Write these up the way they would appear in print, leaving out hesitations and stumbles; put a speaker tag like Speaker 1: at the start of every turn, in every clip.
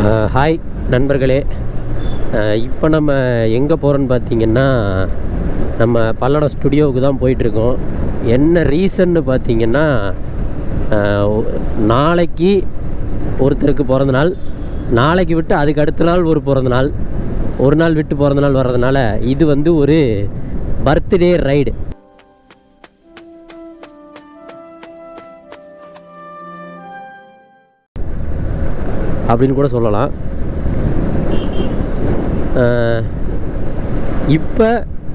Speaker 1: Hi நண்பர்களே, இப்போ நம்ம எங்கே போகிறோன்னு பார்த்தீங்கன்னா நம்ம பல்லடம் ஸ்டுடியோவுக்கு தான் போயிட்டுருக்கோம். என்ன ரீசன்னு பார்த்தீங்கன்னா நாளைக்கு ஒருத்தருக்கு பிறந்த நாள், நாளைக்கு விட்டு அதுக்கு அடுத்த நாள் ஒரு பிறந்த நாள், ஒரு நாள் விட்டு பிறந்த நாள் வர்றதுனால இது வந்து ஒரு பர்த்டே ரைடு. அப்படின்னு கூட சொல்லலாம். இப்போ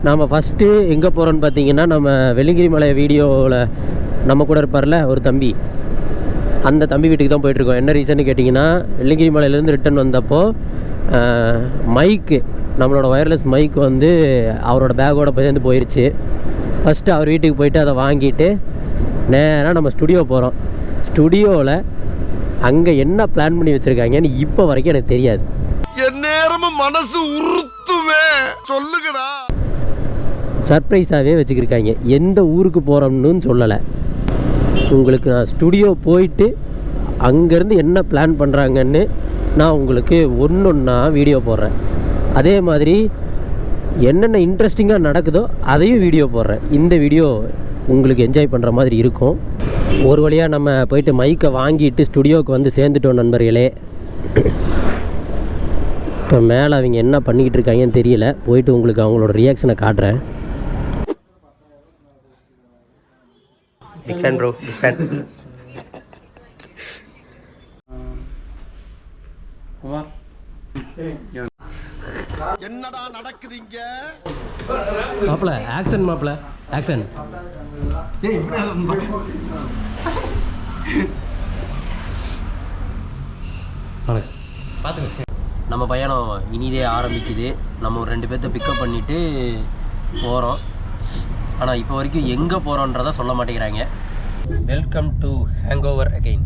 Speaker 1: நாம் ஃபஸ்ட்டு எங்கே போகிறோன்னு பார்த்தீங்கன்னா நம்ம வெள்ளிங்கிரி மலை வீடியோவில் நம்ம கூட இருப்பார்ல ஒரு தம்பி, அந்த தம்பி வீட்டுக்கு தான் போயிட்டுருக்கோம். என்ன ரீசன்னு கேட்டிங்கன்னா, வெள்ளிங்கிரி மலையிலேருந்து ரிட்டன் வந்தப்போ மைக்கு, நம்மளோட ஒயர்லெஸ் மைக் வந்து அவரோட பேக்கோட சேர்ந்து போயிடுச்சு. ஃபஸ்ட்டு அவர் வீட்டுக்கு போயிட்டு அதை வாங்கிட்டு நேராக நம்ம ஸ்டுடியோ போகிறோம். ஸ்டுடியோவில் அங்கே என்ன பிளான் பண்ணி வச்சுருக்காங்கன்னு இப்போ வரைக்கும் எனக்கு தெரியாது.
Speaker 2: என் நேரமும் மனசு உறுத்துமே, சொல்லுங்கடா.
Speaker 1: சர்ப்ரைஸாகவே வச்சுக்கிருக்காங்க. எந்த ஊருக்கு போகிறோம்னு சொல்லலை. உங்களுக்கு நான் ஸ்டுடியோ போயிட்டு அங்கேருந்து என்ன பிளான் பண்ணுறாங்கன்னு நான் உங்களுக்கு ஒன்றா வீடியோ போடுறேன். அதே மாதிரி என்னென்ன இன்ட்ரெஸ்டிங்காக நடக்குதோ அதையும் வீடியோ போடுறேன். இந்த வீடியோ உங்களுக்கு என்ஜாய் பண்ணுற மாதிரி இருக்கும். ஒரு வழியாக நம்ம போயிட்டு மைக்கை வாங்கிட்டு ஸ்டுடியோவுக்கு வந்து சேர்ந்துட்டோம் நண்பர்களே. இப்போ மேலே அவங்க என்ன பண்ணிக்கிட்டு இருக்காங்கன்னு தெரியல. போயிட்டு உங்களுக்கு அவங்களோட ரியாக்ஷனை காட்டுறேன். Big fan bro, big fan.
Speaker 2: என்னடா நடக்குதுங்க?
Speaker 1: மாப்பிள ஆக்சன், மாப்பிள ஆக்சன். பார்த்துக்க, நம்ம பயணம் இனிதே ஆரம்பிக்குது. நம்ம ஒரு 2 பேர்த்த பிக்கப் பண்ணிவிட்டு போகிறோம். ஆனால் இப்போ வரைக்கும் எங்கே போகிறோன்றதை சொல்ல மாட்டேங்கிறாங்க. Welcome to hang over again.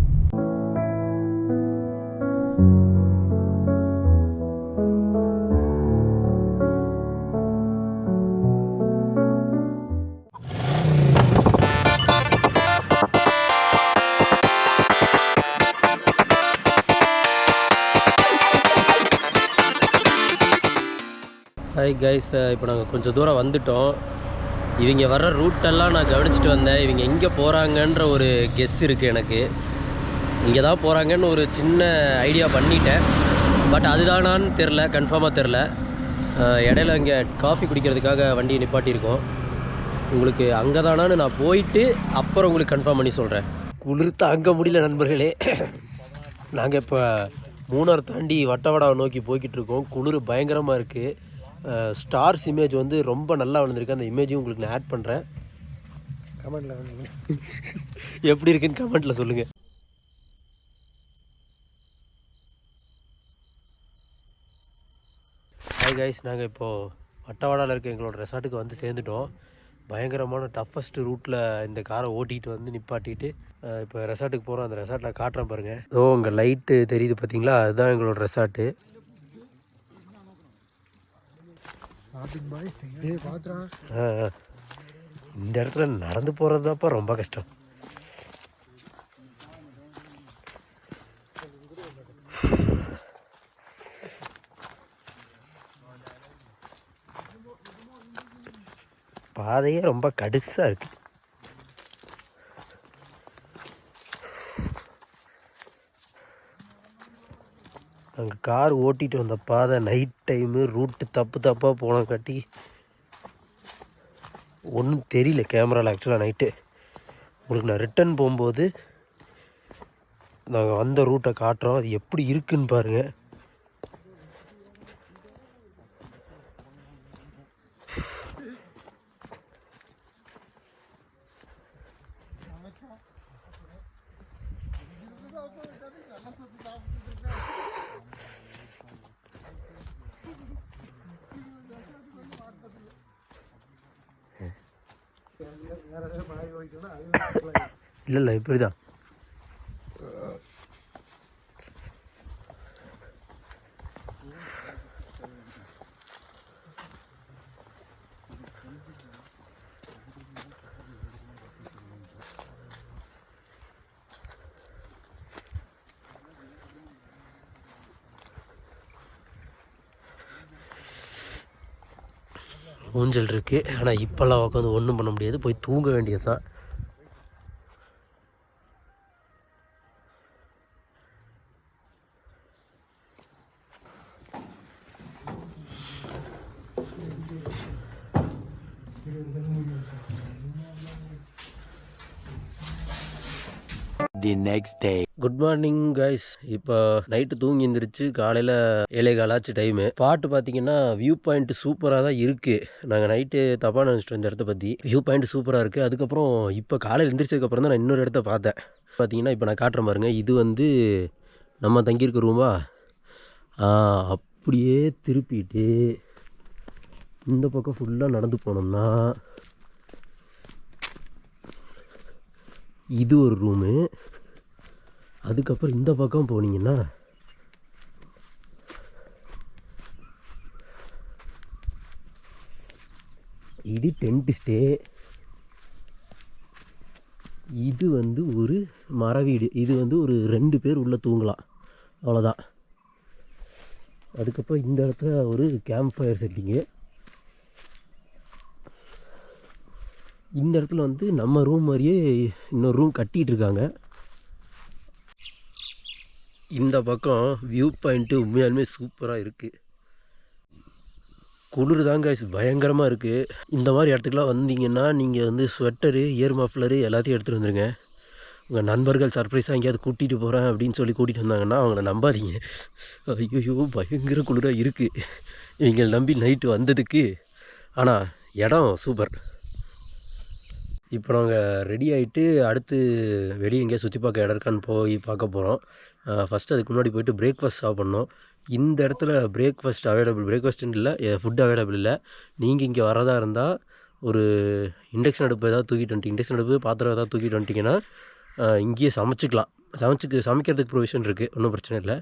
Speaker 1: Hi guys, இப்போ நாங்கள் கொஞ்சம் தூரம் வந்துட்டோம். இவங்க வர்ற ரூட்டெல்லாம் நான் கவனிச்சிட்டு வந்தேன். இவங்க எங்கே போகிறாங்கன்ற ஒரு கெஸ் இருக்குது எனக்கு. இங்கே தான் போகிறாங்கன்னு ஒரு சின்ன ஐடியா பண்ணிட்டேன். பட் அதுதானான்னு தெரில, கன்ஃபார்மாக தெரில. இடையில இங்கே காஃபி குடிக்கிறதுக்காக வண்டியை நிப்பாட்டியிருக்கோம். உங்களுக்கு அங்கே தானான்னு நான் போயிட்டு அப்புறம் உங்களுக்கு கன்ஃபார்ம் பண்ணி சொல்கிறேன். குளிர் தாங்க முடியல நண்பர்களே. நாங்கள் இப்போ மூணார் தாண்டி வட்டவடாவை நோக்கி போய்கிட்டு இருக்கோம். குளிர் பயங்கரமாக இருக்குது. ஸ்டார்ஸ் இமேஜ் வந்து ரொம்ப நல்லா வந்திருக்கு. அந்த இமேஜையும் உங்களுக்கு நான் ஆட் பண்ணுறேன். கமெண்ட்டில் எப்படி இருக்குன்னு கமெண்ட்டில் சொல்லுங்கள். ஹாய் கைஸ், நாங்கள் இப்போது வட்டவாடாவில் இருக்க எங்களோட ரெசார்ட்டுக்கு வந்து சேர்ந்துட்டோம். பயங்கரமான டஃபஸ்ட் ரூட்டில் இந்த காரை ஓட்டிகிட்டு வந்து நிப்பாட்டிட்டு இப்போ ரெசார்ட்டுக்கு போகிறோம். அந்த ரெசார்ட்டில் காட்டுறேன் பாருங்கள். உங்கள் லைட்டு தெரியுது பார்த்தீங்களா, அதுதான் எங்களோட ரெசார்ட்டு. இந்த இடத்துல நடந்து போகிறது தான்ப்பா ரொம்ப கஷ்டம். பாதையே ரொம்ப கடுசாக இருக்குது. அங்கே கார் ஓட்டிகிட்டு வந்த பாதை நைட் டைமு ரூட்டு தப்பாக போன காட்டி ஒன்றும் தெரியல கேமராவில். ஆக்சுவலாக நைட்டு உங்களுக்கு நான் ரிட்டன் போகும்போது நாங்கள் வந்த ரூட்டை காட்டுறோம். அது எப்படி இருக்குன்னு பாருங்கள். இல்லை இப்படி தான். ஊஞ்சல் இருக்குது. ஆனால் இப்போல்லாம் உட்காந்து ஒன்றும் பண்ண முடியாது, போய் தூங்க வேண்டியது தான்.
Speaker 3: The next day.
Speaker 1: Good morning guys. இப்போ நைட்டு தூங்கி எழுந்திரிச்சு காலையில் 7:15 டைமு. பாட்டு பார்த்தீங்கன்னா வியூ பாயிண்ட் சூப்பராக தான் இருக்குது. நாங்கள் நைட்டு தப்பாக நினச்சிட்டோம் இந்த இடத்த பற்றி. வியூ பாயிண்ட் சூப்பராக இருக்குது. அதுக்கப்புறம் இப்போ காலையில் எழுந்திரிச்சதுக்கப்புறம் தான் நான் இன்னொரு இடத்த பார்த்தேன். பார்த்தீங்கன்னா இப்போ நான் காட்டுறேன் பாருங்க, இது வந்து நம்ம தங்கியிருக்க ரூமா. அப்படியே திருப்பிட்டு இந்த பக்கம் ஃபுல்லாக நடந்து போனோம்னா இது ஒரு ரூமு. அதுக்கப்புறம் இந்த பக்கம் போனீங்கன்னா இது டென்ட் ஸ்டே. இது வந்து ஒரு மர வீடு. இது வந்து ஒரு 2 பேர் உள்ளே தூங்கலாம், அவ்வளோதான். அதுக்கப்புறம் இந்த இடத்துல ஒரு கேம்ப் ஃபயர் செட்டிங்கு. இந்த இடத்துல வந்து நம்ம ரூம் மாதிரியே இன்னொரு ரூம் கட்டிகிட்டு இருக்காங்க. இந்த பக்கம் வியூ பாயிண்ட்டு உண்மையாலுமே சூப்பராக இருக்குது. குளிர் தாங்க பயங்கரமாக இருக்குது. இந்த மாதிரி இடத்துக்குலாம் வந்தீங்கன்னா நீங்கள் வந்து ஸ்வெட்டரு, இயர் மஃப்ளரு எல்லாத்தையும் எடுத்துகிட்டு வந்துடுங்க. உங்கள் நண்பர்கள் சர்ப்ரைஸாக எங்கேயாவது கூட்டிகிட்டு போகிறேன் அப்படின்னு சொல்லி கூட்டிகிட்டு வந்தாங்கன்னா அவங்கள நம்பாதீங்க. ஐயோ பயங்கர குளிராக இருக்குது. இவங்களை நம்பி நைட்டு வந்ததுக்கு. ஆனால் இடம் சூப்பர். இப்போ நாங்கள் ரெடி ஆகிட்டு அடுத்து வெளியே எங்கேயா சுற்றி பார்க்க இடம் இருக்கான்னு போய் பார்க்க போகிறோம். ஃபஸ்ட்டு அதுக்கு முன்னாடி போய்ட்டு பிரேக்ஃபாஸ்ட் சாப்பிட்ணும். இந்த இடத்துல பிரேக்ஃபாஸ்ட் பிரேக்ஃபாஸ்ட்டுன்னு இல்லை, ஃபுட் அவைலபிள் இல்லை. நீங்கள் இங்கே வரதா இருந்தால் ஒரு இண்டக்ஷன் அடுப்பு ஏதாவது தூக்கிட்டு வந்துட்டு, இண்டக்ஷன் அடுப்பு பாத்திரம் ஏதாவது தூக்கிட்டு வந்துட்டிங்கன்னா இங்கேயே சமைச்சிக்கலாம். சமைக்கிறதுக்கு ப்ரொவிஷன் இருக்குது, ஒன்றும் பிரச்சனை இல்லை.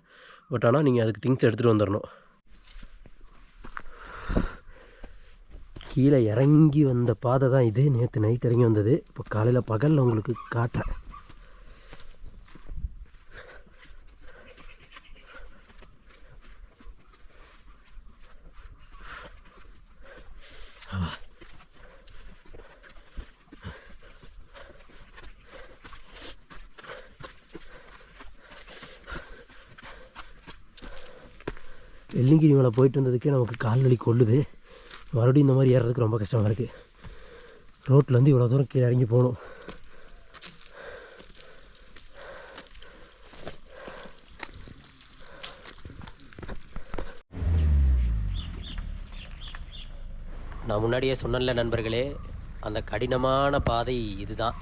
Speaker 1: பட் ஆனால் நீங்கள் அதுக்கு திங்ஸ் எடுத்துகிட்டு வந்துடணும். கீழே இறங்கி வந்த பாதை தான் இது. நேற்று நைட் இறங்கி வந்தது. இப்போ காலையில் பகலில் உங்களுக்கு காட்டுறேன். வெள்ளிங்கிரி மேலே போயிட்டு வந்ததுக்கே நமக்கு கால் வலி கொள்ளுது. மறுபடியும் இந்த மாதிரி ஏறுறதுக்கு ரொம்ப கஷ்டமாக இருக்குது. ரோட்லேருந்து இவ்வளோ தூரம் கீழே இறங்கி போகணும். நான் முன்னாடியே சொன்னேன்ல நண்பர்களே, அந்த கடினமான பாதை இதுதான்.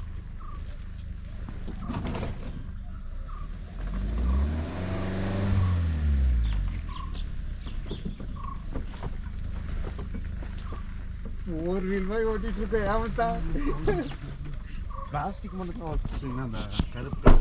Speaker 2: ஓட்டிட்டு இருக்க ஏமத்தா பிளாஸ்டிக் மட்டும் வச்சுட்டீங்கன்னா அந்த கருப்பு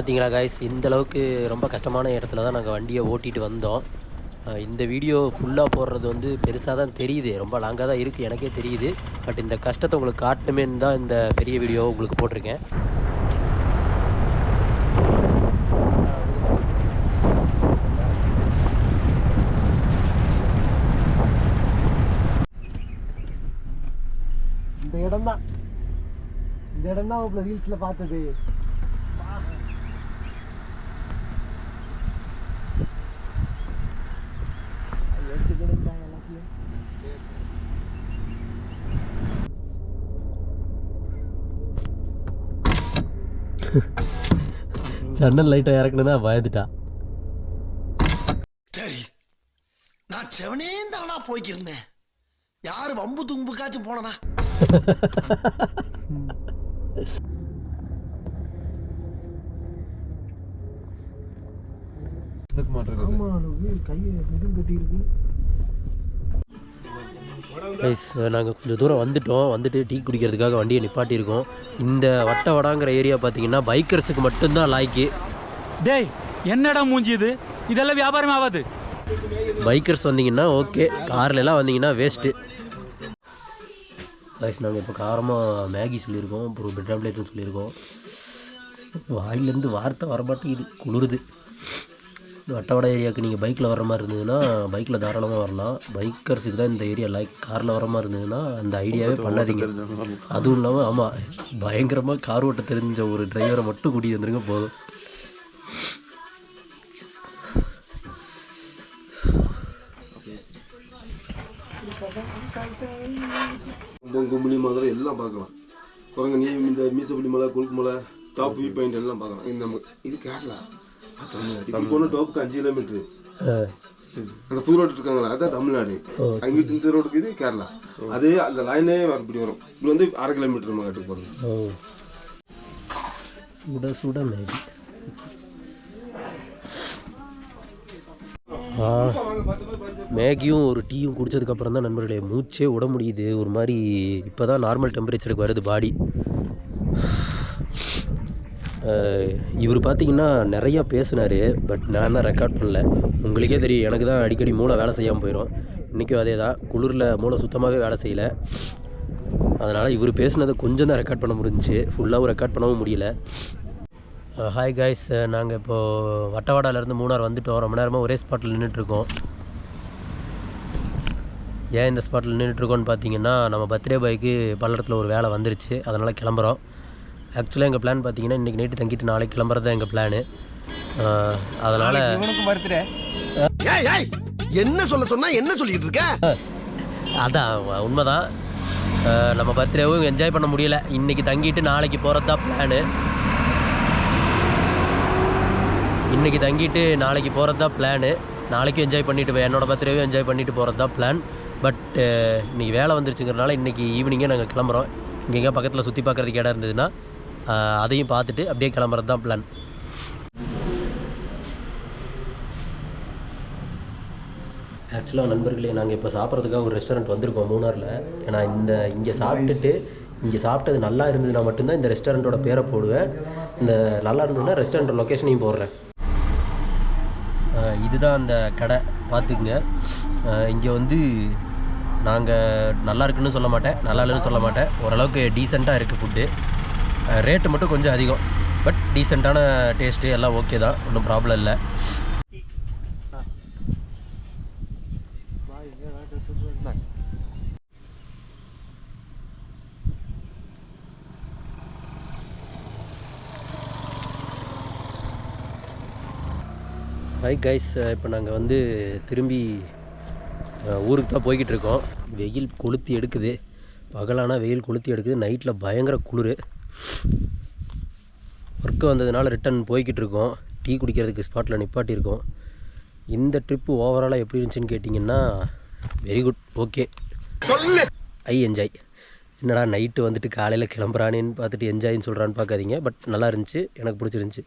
Speaker 1: பார்த்தீங்களா காய்ஸ், இந்தளவுக்கு ரொம்ப கஷ்டமான இடத்துல தான் நாங்கள் வண்டியை ஓட்டிகிட்டு வந்தோம். இந்த வீடியோ ஃபுல்லாக போடுறது வந்து பெருசாக தான் தெரியுது, ரொம்ப லாங்காக தான் இருக்குது எனக்கே தெரியுது. பட் இந்த கஷ்டத்தை உங்களுக்கு காட்டணுமேன்னு தான் இந்த பெரிய வீடியோ உங்களுக்கு போட்டிருக்கேன்.
Speaker 2: இந்த இடம் தான் ரீல்ஸில் பார்த்தது.
Speaker 1: ஜன்னல் லைட்டை இறக்குனா பயந்துட்டா.
Speaker 4: சரி, நான் செவனேந்தானா போய்க்கிருந்தேன். யாரு வம்பு தும்புக்காச்சும் போனனா?
Speaker 1: நாங்கள் கொஞ்சம் தூரம் வந்துட்டு டீ குடிக்கிறதுக்காக வண்டியை நிப்பாட்டியிருக்கோம். இந்த வட்டவடாங்கிற ஏரியா பார்த்தீங்கன்னா பைக்கர்ஸுக்கு மட்டும்தான் லாய்க்கு.
Speaker 5: டேய், என்னடா மூஞ்சி இது? இதெல்லாம் வியாபாரம் ஆகாது.
Speaker 1: பைக்கர்ஸ் வந்தீங்கன்னா ஓகே, கார்லலாம் வந்தீங்கன்னா வேஸ்ட்டு. நாங்கள் இப்போ காரமாக மேகி சொல்லியிருக்கோம், அப்புறம் பிரெட் ஆம்லேட்னு சொல்லியிருக்கோம். வாயிலேருந்து வார்த்தை வரமாட்டேங்குது, குளிருது. வட்டவடை ஏரியாவுக்கு நீங்கள் பைக்கில் வர மாதிரி இருந்ததுன்னா பைக்கில் தாராளமாக வரலாம். பைக்கர்ஸுக்கு தான் இந்த ஏரியா லைக். காரில் வர மாதிரி இருந்ததுன்னா அந்த ஐடியாவே பண்ணாதீங்க. அதுவும் இல்லாமல் ஆமாம், பயங்கரமாக கார் ஓட்ட தெரிஞ்ச ஒரு டிரைவரை மட்டும் கூட்டிகிட்டு வந்துருங்க போதும்.
Speaker 6: கும்பலி மதுரை எல்லாம் பார்க்கலாம். குரங்க நீ இந்த மீசப்புலி மலை, குறுக்கு மலை, டாப் வியூ பாயிண்ட் எல்லாம் பார்க்கலாம். இந்த இது கேரளா தமிழ்நாடு. போன டாப்புக்கு 5 கிலோமீட்டரு. அந்த புது ரோடு இருக்காங்களா, அதான் தமிழ்நாடு. அங்கிட்டு இந்த ரோடுக்கு இது கேரளா. அதே அந்த லைனே இப்படி வரும். இப்படி வந்து 1/2 கிலோமீட்டர் நம்ம கட்டுக்கு போகிறது.
Speaker 1: சுட சுட மேகி. மேகியும் ஒரு டீயும் குடித்ததுக்கப்புறம் தான் நண்பர்களே மூச்சே விட முடியுது. ஒரு மாதிரி இப்போ தான் நார்மல் டெம்பரேச்சருக்கு வருது பாடி. இவர் பார்த்திங்கன்னா நிறையா பேசினார், பட் நான் தான் ரெக்கார்ட் பண்ணல. உங்களுக்கே தெரியும், எனக்கு தான் அடிக்கடி மூளை வேலை செய்யாமல் போயிடும். இன்றைக்கும் அதே தான், குளிரில் மூளை சுத்தமாகவே வேலை செய்யலை. அதனால் இவர் பேசினதை கொஞ்சம் தான் ரெக்கார்ட் பண்ண முடிஞ்சிச்சு, ஃபுல்லாகவும் ரெக்கார்ட் பண்ணவும் முடியல. ஹாய் காய்ஸ், நாங்கள் இப்போது வட்டவாடாலேருந்து மூணார் வந்துவிட்டோம். ரொம்ப நேரமாக ஒரே ஸ்பாட்டில் நின்றுட்டுருக்கோம். ஏன் இந்த ஸ்பாட்டில் நின்றுட்டுருக்கோன்னு பார்த்தீங்கன்னா, நம்ம பர்த்டே பாய்க்கு பல்லடத்தில் ஒரு வேலை வந்துருச்சு, அதனால் கிளம்புறோம். ஆக்சுவலாக எங்கள் பிளான் பார்த்தீங்கன்னா இன்றைக்கி நைட்டு தங்கிட்டு நாளைக்கு கிளம்புறது தான் எங்கள் பிளானு. அதனால்
Speaker 4: என்ன சொன்னா என்ன சொல்லிட்டு இருக்க?
Speaker 1: அதான் உண்மைதான். நம்ம பர்த்டேவும் என்ஜாய் பண்ண முடியல. இன்றைக்கி தங்கிட்டு நாளைக்கு போகிறது தான் பிளானு. இன்றைக்கி தங்கிட்டு நாளைக்கு போகிறது தான் பிளானு. நாளைக்கும் என்ஜாய் பண்ணிவிட்டு என்னோடய பர்த்டேவும் என்ஜாய் பண்ணிவிட்டு போகிறது தான் பிளான். பட் இன்றைக்கி வேலை வந்துருச்சுங்கிறனால இன்றைக்கி ஈவினிங்கே நாங்கள் கிளம்புறோம். இங்கெங்கே பக்கத்தில் சுற்றி பார்க்குறதுக்கு இடம் இருந்ததுன்னா அதையும் பார்த்துட்டு அப்படியே கிளம்புறது தான் பிளான். ஆக்சுவலாக நண்பர்களே, நாங்கள் இப்போ சாப்பிட்றதுக்காக ஒரு ரெஸ்டாரண்ட் வந்திருக்கோம் மூணாரில். ஏன்னா இங்கே சாப்பிட்டது நல்லா இருந்ததுன்னா மட்டும்தான் இந்த ரெஸ்டாரண்ட்டோட பேரை போடுவேன். இந்த நல்லா இருந்ததுன்னா ரெஸ்டாரண்ட் லொக்கேஷனையும் போடுறேன். இதுதான் அந்த கடை, பார்த்துக்குங்க. இங்கே வந்து நாங்கள் நல்லா இருக்குன்னு சொல்ல மாட்டேன், நல்லா இல்லைன்னு சொல்ல மாட்டேன். ஓரளவுக்கு டீசெண்டாக இருக்குது ஃபுட்டு. ரேட்டு மட்டும் கொஞ்சம் அதிகம், பட் டீசெண்டான டேஸ்ட்டு எல்லாம் ஓகே தான், ஒன்றும் ப்ராப்ளம் இல்லை. ஹாய் கைஸ், இப்போ நாங்கள் வந்து திரும்பி ஊருக்கு தான் போய்கிட்டு இருக்கோம். வெயில் கொளுத்தி எடுக்குது, பகலானால் வெயில் கொளுத்தி எடுக்குது, நைட்டில் பயங்கர குளிர். ஒர்க்கு வந்ததுனால ரிட்டன் போய்கிட்டு இருக்கோம். டீ குடிக்கிறதுக்கு ஸ்பாட்டில் நிப்பாட்டியிருக்கோம். இந்த ட்ரிப்பு ஓவராலாக எப்படி இருந்துச்சுன்னு கேட்டிங்கன்னா very good, okay, I enjoy. என்னடா நைட்டு வந்துட்டு காலையில் கிளம்புறானேன்னு பார்த்துட்டு என்ஜாயின்னு சொல்கிறான்னு பார்க்காதீங்க, பட் நல்லா இருந்துச்சு, எனக்கு பிடிச்சிருந்துச்சி.